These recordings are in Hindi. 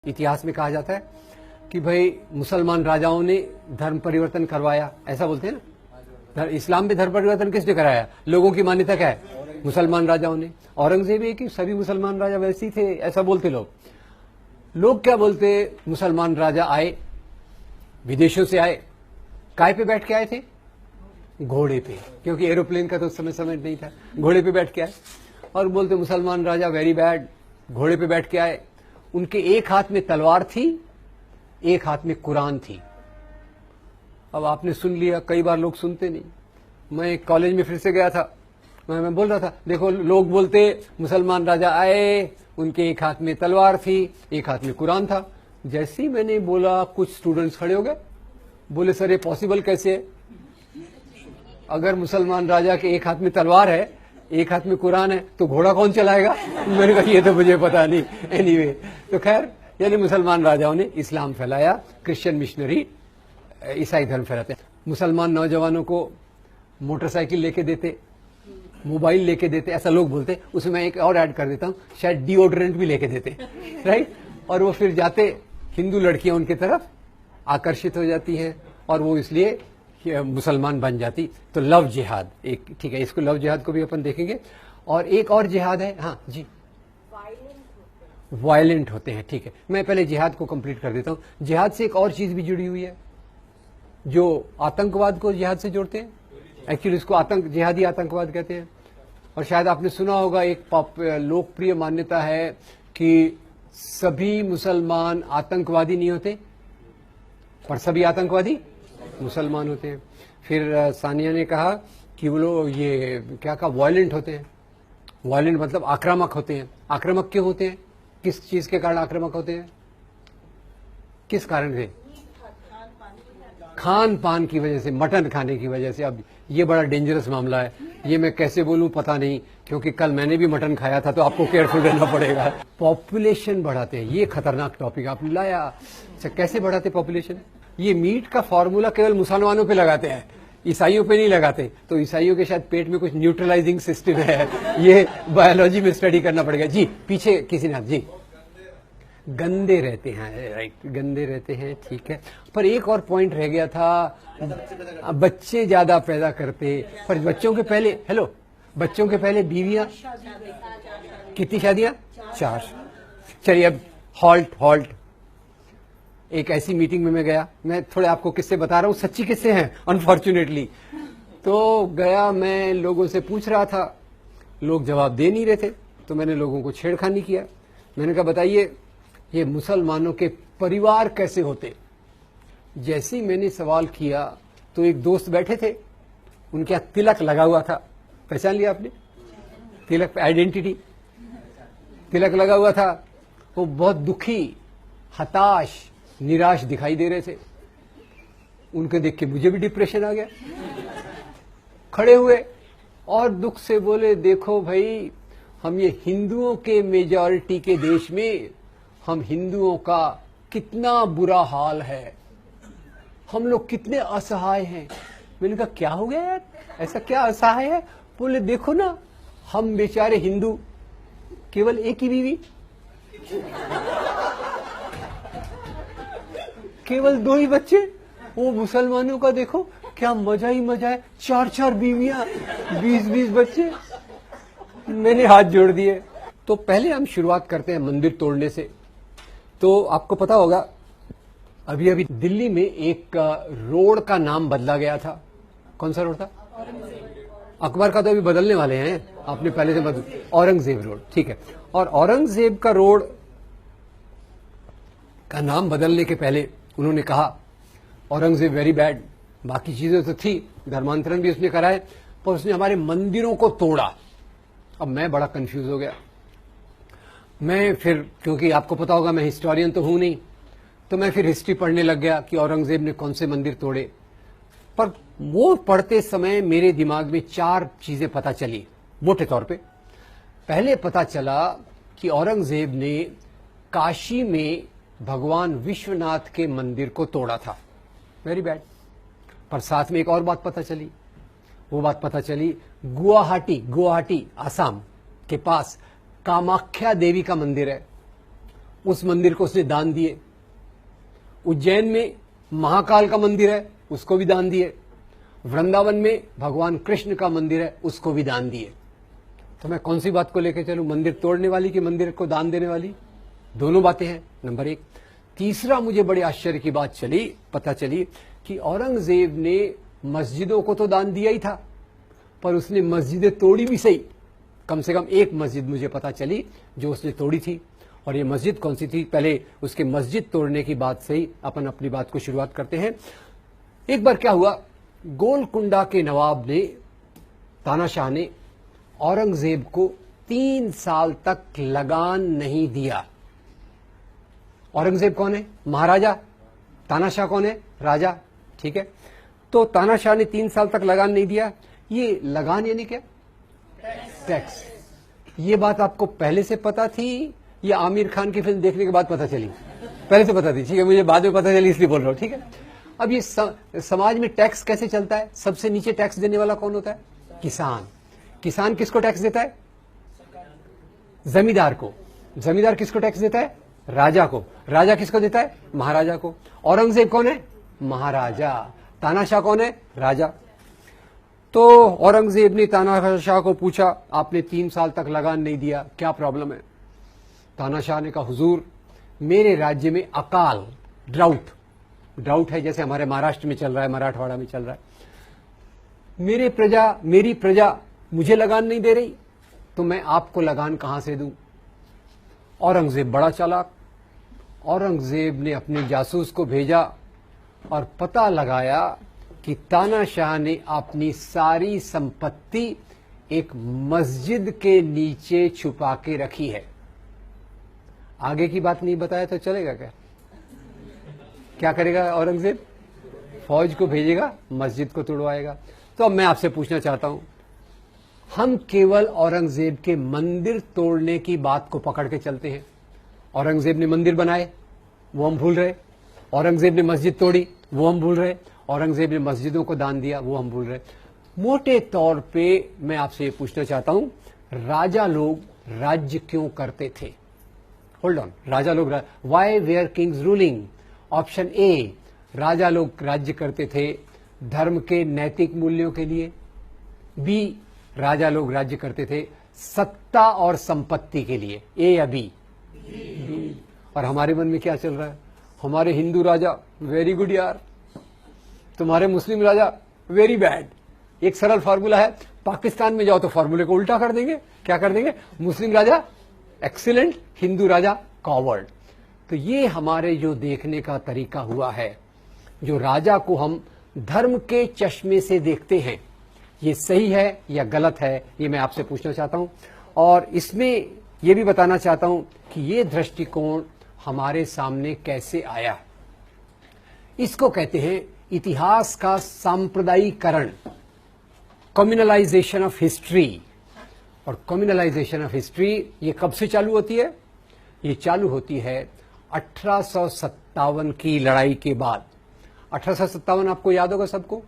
इतिहास में कहा जाता है कि भाई मुसलमान राजाओं ने धर्म परिवर्तन करवाया, ऐसा बोलते हैं ना। इस्लाम में धर्म परिवर्तन किसने कराया? लोगों की मान्यता क्या है? मुसलमान राजाओं ने। औरंगजेब है कि सभी मुसलमान राजा वैसे ही थे, ऐसा बोलते लोग। लोग क्या बोलते? मुसलमान राजा आए, विदेशों से आए, काय पे बैठ के आए थे? घोड़े पे, क्योंकि एरोप्लेन का तो उस समय नहीं था। घोड़े पे बैठ के आए और बोलते मुसलमान राजा वेरी बैड। घोड़े पे बैठ के आए, उनके एक हाथ में तलवार थी, एक हाथ में कुरान थी। अब आपने सुन लिया, कई बार लोग सुनते नहीं। मैं कॉलेज में फिर से गया था, मैं बोल रहा था देखो लोग बोलते मुसलमान राजा आए, उनके एक हाथ में तलवार थी, एक हाथ में कुरान था। जैसे ही मैंने बोला कुछ स्टूडेंट्स खड़े हो गए, बोले सर ये पॉसिबल कैसे है? अगर मुसलमान राजा के एक हाथ में तलवार है, एक हाथ में कुरान है, तो घोड़ा कौन चलाएगा? मैंने कहा ये तो मुझे पता नहीं। एनीवे, तो खैर यानी मुसलमान राजाओं ने इस्लाम फैलाया, क्रिश्चियन मिशनरी ईसाई धर्म फैलाते। मुसलमान नौजवानों को मोटरसाइकिल लेके देते, मोबाइल लेके देते, ऐसा लोग बोलते। उसमें मैं एक और ऐड कर देता हूं, शायद डिओड्रेंट भी लेके देते, राइट। और वो फिर जाते, हिंदू लड़कियां उनकी तरफ आकर्षित हो जाती हैं और वो इसलिए मुसलमान बन जाती। तो लव जिहाद एक, ठीक है, इसको लव जिहाद को भी अपन देखेंगे। और एक और जिहाद है, हाँ जी, वायलेंट होते हैं, ठीक है। मैं पहले जिहाद को कंप्लीट कर देता हूं। जिहाद से एक और चीज भी जुड़ी हुई है, जो आतंकवाद को जिहाद से जोड़ते हैं। एक्चुअली इसको जिहादी आतंकवाद कहते हैं। और शायद आपने सुना होगा, एक लोकप्रिय मान्यता है कि सभी मुसलमान आतंकवादी नहीं होते, पर सभी आतंकवादी मुसलमान होते हैं। फिर सानिया ने कहा कि वो लोग ये क्या कहा, वायलेंट होते हैं। वायलेंट मतलब आक्रामक होते हैं। आक्रामक क्यों होते हैं? किस चीज के कारण आक्रामक होते हैं? किस कारण से? खान पान की वजह से, मटन खाने की वजह से। अब ये बड़ा डेंजरस मामला है, ये मैं कैसे बोलूं पता नहीं, क्योंकि कल मैंने भी मटन खाया था, तो आपको केयरफुल रहना पड़ेगा। पॉपुलेशन बढ़ाते हैं, ये खतरनाक टॉपिक आपने लाया। अच्छा, कैसे बढ़ाते पॉपुलेशन? ये मीट का फॉर्मूला केवल मुसलमानों पे लगाते हैं, ईसाइयों पे नहीं लगाते। तो ईसाइयों के शायद पेट में कुछ न्यूट्रलाइजिंग सिस्टम है, ये बायोलॉजी में स्टडी करना पड़ेगा। जी पीछे किसी ने, जी गंदे रहते हैं, राइट, गंदे रहते हैं, ठीक है। पर एक और पॉइंट रह गया था, बच्चे ज्यादा पैदा करते। पर बच्चों के पहले, हेलो, बच्चों के पहले बीवियां, कितनी शादियां? 4। चलिए अब हॉल्ट। एक ऐसी मीटिंग में मैं गया, मैं थोड़े आपको किस्से बता रहा हूं, सच्ची किस्से हैं अनफॉर्चुनेटली। तो गया, मैं लोगों से पूछ रहा था, लोग जवाब दे नहीं रहे थे, तो मैंने लोगों को छेड़खानी किया। मैंने कहा बताइए ये मुसलमानों के परिवार कैसे होते? जैसे ही मैंने सवाल किया तो एक दोस्त बैठे थे, उनके यहाँ तिलक लगा हुआ था, पहचान लिया आपने? तिलक, आइडेंटिटी, तिलक लगा हुआ था। वो बहुत दुखी, हताश, निराश दिखाई दे रहे थे। उनके देख के मुझे भी डिप्रेशन आ गया। खड़े हुए और दुख से बोले देखो भाई, हम ये हिंदुओं के मेजॉरिटी के देश में, हम हिंदुओं का कितना बुरा हाल है, हम लोग कितने असहाय हैं। मैंने कहा क्या हो गया यार, ऐसा क्या असहाय है? बोले देखो ना, हम बेचारे हिंदू, केवल एक ही बीवी, केवल 2 ही बच्चे। वो मुसलमानों का देखो क्या मजा ही मजा है, 4 बीवियां, 20 बच्चे। मैंने हाथ जोड़ दिए। तो पहले हम शुरुआत करते हैं मंदिर तोड़ने से। तो आपको पता होगा, अभी दिल्ली में एक रोड का नाम बदला गया था। कौन सा रोड था? अकबर का तो अभी बदलने वाले हैं, आपने पहले से बदल, औरंगजेब रोड, ठीक है। और औरंगजेब का रोड का नाम बदलने के पहले उन्होंने कहा औरंगजेब वेरी बैड। बाकी चीजें तो थी, धर्मांतरण भी उसने कराए, पर उसने हमारे मंदिरों को तोड़ा। अब मैं बड़ा कंफ्यूज हो गया। मैं फिर, क्योंकि आपको पता होगा मैं हिस्टोरियन तो हूं नहीं, तो मैं फिर हिस्ट्री पढ़ने लग गया कि औरंगजेब ने कौन से मंदिर तोड़े। पर वो पढ़ते समय मेरे दिमाग में 4 चीजें पता चली मोटे तौर पे। पहले पता चला कि औरंगजेब ने काशी में भगवान विश्वनाथ के मंदिर को तोड़ा था, वेरी बैड। पर साथ में एक और बात पता चली, वो बात पता चली गुवाहाटी आसाम के पास कामाख्या देवी का मंदिर है, उस मंदिर को उसने दान दिए। उज्जैन में महाकाल का मंदिर है, उसको भी दान दिए। वृंदावन में भगवान कृष्ण का मंदिर है, उसको भी दान दिए। तो मैं कौन सी बात को लेकर चलूं, मंदिर तोड़ने वाली कि मंदिर को दान देने वाली? दोनों बातें हैं, नंबर एक। तीसरा, मुझे बड़े आश्चर्य की बात पता चली कि औरंगजेब ने मस्जिदों को तो दान दिया ही था, पर उसने मस्जिदें तोड़ी भी सही। कम से कम एक मस्जिद मुझे पता चली जो उसने तोड़ी थी, और ये मस्जिद कौन सी थी? पहले उसके मस्जिद तोड़ने की बात से ही अपन अपनी बात को शुरुआत करते हैं। एक बार क्या हुआ, गोलकुंडा के नवाब ने, तानाशाह ने औरंगजेब को 3 साल तक लगान नहीं दिया। औरंगजेब कौन है? महाराजा। तानाशाह कौन है? राजा। ठीक है, तो तानाशाह ने 3 साल तक लगान नहीं दिया। ये लगान यानी क्या? टैक्स। ये बात आपको पहले से पता थी या आमिर खान की फिल्म देखने के बाद पता चली? पहले से पता थी, ठीक है, मुझे बाद में पता चली इसलिए बोल रहा हूं। ठीक है, अब ये समाज में टैक्स कैसे चलता है? सबसे नीचे टैक्स देने वाला कौन होता है? किसान। किसान किसको टैक्स देता है? जमींदार को। जमींदार किसको टैक्स देता है? राजा को। राजा किसको देता है? महाराजा को। औरंगजेब कौन है? महाराजा। तानाशाह कौन है? राजा। तो औरंगजेब ने तानाशाह को पूछा, आपने 3 साल तक लगान नहीं दिया, क्या प्रॉब्लम है? तानाशाह ने कहा, हुजूर, मेरे राज्य में अकाल, ड्राउट है, जैसे हमारे महाराष्ट्र में चल रहा है, मराठवाड़ा में चल रहा है। मेरी प्रजा मुझे लगान नहीं दे रही, तो मैं आपको लगान कहां से दूं? औरंगजेब बड़ा चालाक। औरंगजेब ने अपने जासूस को भेजा और पता लगाया कि तानाशाह ने अपनी सारी संपत्ति एक मस्जिद के नीचे छुपा के रखी है। आगे की बात नहीं बताया तो चलेगा क्या? क्या करेगा औरंगजेब? फौज को भेजेगा, मस्जिद को तोड़वाएगा। तो अब मैं आपसे पूछना चाहता हूं, हम केवल औरंगजेब के मंदिर तोड़ने की बात को पकड़ के चलते हैं। औरंगजेब ने मंदिर बनाए, वो हम भूल रहे। औरंगजेब ने मस्जिद तोड़ी, वो हम भूल रहे। औरंगजेब ने मस्जिदों को दान दिया, वो हम भूल रहे। मोटे तौर पे मैं आपसे ये पूछना चाहता हूं, राजा लोग राज्य क्यों करते थे? होल्ड ऑन, राजा लोग, why were kings ruling? Option A, राजा लोग राज्य करते थे धर्म के नैतिक मूल्यों के लिए। बी, राजा लोग राज्य करते थे सत्ता और संपत्ति के लिए। ए या बी? और हमारे मन में क्या चल रहा है? हमारे हिंदू राजा वेरी गुड यार, तुम्हारे मुस्लिम राजा वेरी बैड। एक सरल फार्मूला है, पाकिस्तान में जाओ तो फार्मूले को उल्टा कर देंगे। क्या कर देंगे? मुस्लिम राजा एक्सीलेंट, हिंदू राजा कॉवर्ड। तो ये हमारे जो देखने का तरीका हुआ है, जो राजा को हम धर्म के चश्मे से देखते हैं, ये सही है या गलत है, ये मैं आपसे पूछना चाहता हूं। और इसमें ये भी बताना चाहता हूं कि ये दृष्टिकोण हमारे सामने कैसे आया। इसको कहते हैं इतिहास का सांप्रदायिकरण, कम्युनलाइजेशन ऑफ हिस्ट्री। और कम्युनलाइजेशन ऑफ हिस्ट्री ये कब से चालू होती है? ये चालू होती है 1857 की लड़ाई के बाद। 1857 आपको याद होगा सबको?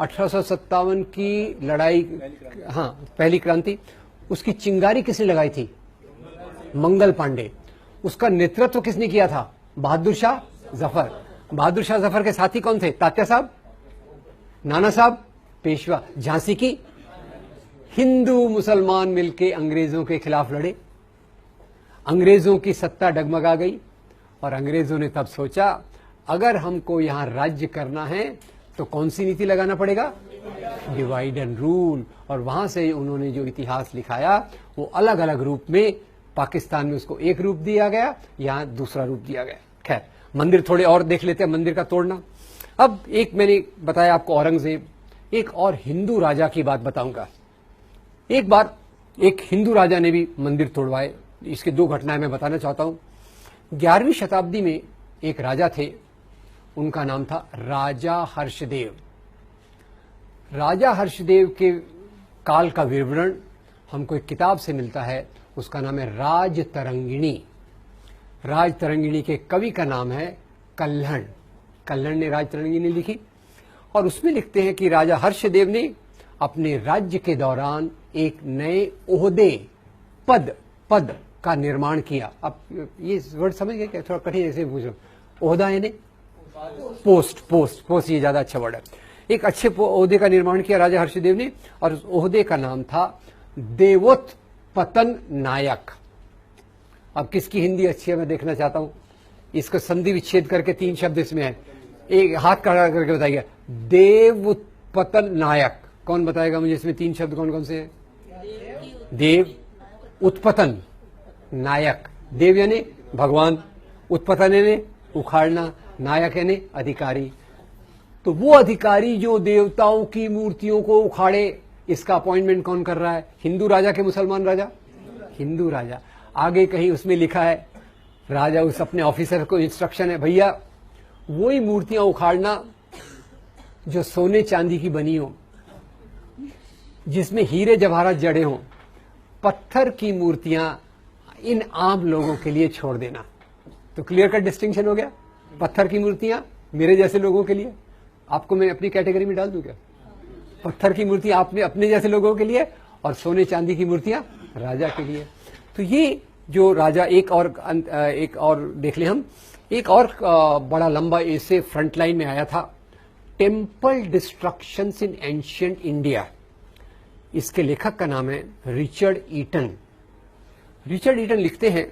1857 की लड़ाई, हाँ, पहली क्रांति। उसकी चिंगारी किसने लगाई थी? मंगल पांडे। उसका नेतृत्व किसने किया था? बहादुर शाह जफर। बहादुर शाह जफर के साथी कौन थे? तात्या साहब, नाना साहब, पेशवा। झांसी की हिंदू मुसलमान मिलके अंग्रेजों के खिलाफ लड़े। अंग्रेजों की सत्ता डगमगा गई और अंग्रेजों ने तब सोचा, अगर हमको यहां राज्य करना है तो कौन सी नीति लगाना पड़ेगा? Divide and rule. और वहां से उन्होंने जो इतिहास लिखाया वो अलग अलग रूप में, पाकिस्तान में उसको एक रूप दिया गया, यहां दूसरा रूप दिया गया। खैर, मंदिर थोड़े और देख लेते हैं, मंदिर का तोड़ना। अब एक मैंने बताया आपको औरंगजेब, एक और हिंदू राजा की बात बताऊंगा। एक बार एक हिंदू राजा ने भी मंदिर तोड़वाए। इसके 2 घटनाएं मैं बताना चाहता हूं। 11वीं शताब्दी में एक राजा थे, उनका नाम था राजा हर्षदेव। राजा हर्षदेव के काल का विवरण हमको एक किताब से मिलता है, उसका नाम है राजतरंगिणी। राजतरंगिणी के कवि का नाम है कल्हण। कल्हण ने राजतरंगिणी लिखी और उसमें लिखते हैं कि राजा हर्षदेव ने अपने राज्य के दौरान एक नए ओहदे, पद का निर्माण किया। अब ये वर्ड समझ गए क्या? थोड़ा कठिन ऐसे पूछो। ओहदा यानी पोस्ट ये ज्यादा अच्छा वर्ड है। एक अच्छे ओहदे का निर्माण किया राजा हर्षदेव ने, और उस ओहदे का नाम था देवोत्पतन नायक। अब किसकी हिंदी अच्छी है मैं देखना चाहता हूं। इसको संधि विच्छेद करके 3 शब्द इसमें है, एक हाथ खड़ा करके बताइए। देवोत्पतन नायक, कौन बताएगा मुझे इसमें 3 शब्द कौन कौन से हैं? देव, उत्पतन, नायक। देव यानी भगवान, उत्पतन यानी उखाड़ना, नायक यानी अधिकारी। तो वो अधिकारी जो देवताओं की मूर्तियों को उखाड़े, इसका अपॉइंटमेंट कौन कर रहा है? हिंदू राजा के मुसलमान राजा? हिंदू राजा। आगे कहीं उसमें लिखा है, राजा उस अपने ऑफिसर को इंस्ट्रक्शन है, भैया वही मूर्तियां उखाड़ना जो सोने चांदी की बनी हो, जिसमें हीरे जवाहरात जड़े हों। पत्थर की मूर्तियां इन आम लोगों के लिए छोड़ देना। तो क्लियर कट डिस्टिंक्शन हो गया। पत्थर की मूर्तियां मेरे जैसे लोगों के लिए, आपको मैं अपनी कैटेगरी में डाल दूं क्या? पत्थर की मूर्तियां आपने अपने जैसे लोगों के लिए, और सोने चांदी की मूर्तियां राजा के लिए। तो ये जो राजा, एक और देख ले हम, एक और बड़ा लंबा ऐसे फ्रंट लाइन में आया था, टेम्पल डिस्ट्रक्शंस इन एंशिएंट इंडिया। इसके लेखक का नाम है रिचर्ड ईटन। रिचर्ड ईटन लिखते हैं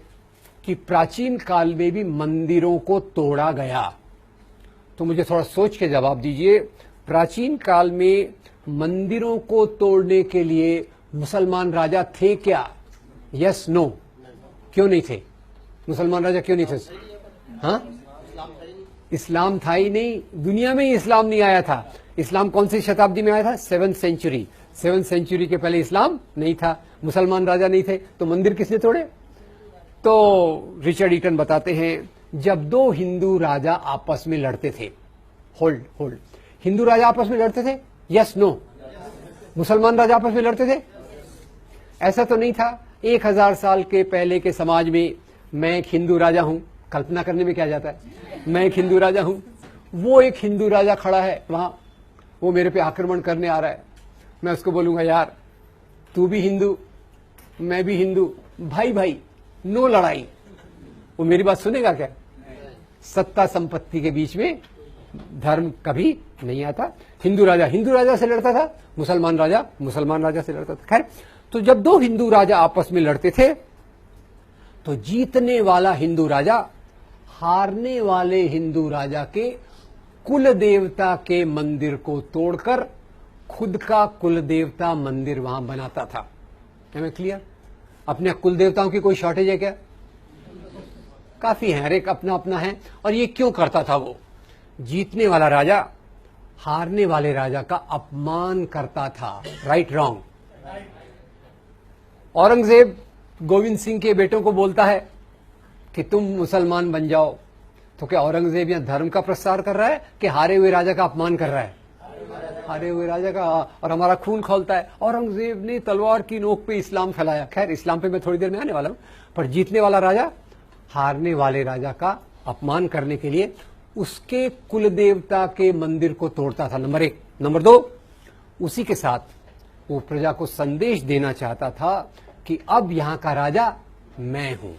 कि प्राचीन काल में भी मंदिरों को तोड़ा गया। तो मुझे थोड़ा सोच के जवाब दीजिए, प्राचीन काल में मंदिरों को तोड़ने के लिए मुसलमान राजा थे क्या? Yes no? क्यों नहीं थे मुसलमान राजा? क्यों नहीं थे? हाँ, इस्लाम था ही नहीं, दुनिया में ही इस्लाम नहीं आया था। इस्लाम कौन सी शताब्दी में आया था? 7th century. 7th सेंचुरी के पहले इस्लाम नहीं था, मुसलमान राजा नहीं थे, तो मंदिर किसने तोड़े? तो रिचर्ड ईटन बताते हैं, जब 2 हिंदू राजा आपस में लड़ते थे, होल्ड, हिंदू राजा आपस में लड़ते थे? Yes no? मुसलमान राजा आपस में लड़ते थे? ऐसा तो नहीं था। 1000 साल के पहले के समाज में मैं एक हिंदू राजा हूं, कल्पना करने में क्या जाता है, मैं एक हिंदू राजा हूं, वो एक हिंदू राजा खड़ा है वहां, वो मेरे पे आक्रमण करने आ रहा है। मैं उसको बोलूंगा, यार तू भी हिंदू, मैं भी हिंदू, भाई नो लड़ाई। वो मेरी बात सुनेगा क्या? सत्ता संपत्ति के बीच में धर्म कभी नहीं आता। हिंदू राजा से लड़ता था, मुसलमान राजा से लड़ता था। खैर, तो जब 2 हिंदू राजा आपस में लड़ते थे, तो जीतने वाला हिंदू राजा हारने वाले हिंदू राजा के कुल देवता के मंदिर को तोड़कर खुद का कुल देवता मंदिर वहां बनाता था। है मैं क्लियर? अपने कुल देवताओं की कोई शॉर्टेज है क्या? काफी है, हर एक अपना अपना है। और ये क्यों करता था? वो जीतने वाला राजा हारने वाले राजा का अपमान करता था। Right wrong? औरंगजेब गोविंद सिंह के बेटों को बोलता है कि तुम मुसलमान बन जाओ, तो क्या औरंगजेब यहां धर्म का प्रसार कर रहा है कि हारे हुए राजा का अपमान कर रहा है? हारे हुए राजा का, और हमारा खून खौलता है। औरंगजेब ने तलवार की नोक पे इस्लाम फैलाया। खैर, इस्लाम पे मैं थोड़ी देर में आने वाला हूं। पर जीतने वाला राजा हारने वाले राजा का अपमान करने के लिए उसके कुल देवता के मंदिर को तोड़ता था, नंबर 1। नंबर 2, उसी के साथ वो प्रजा को संदेश देना चाहता था कि अब यहां का राजा मैं हूं।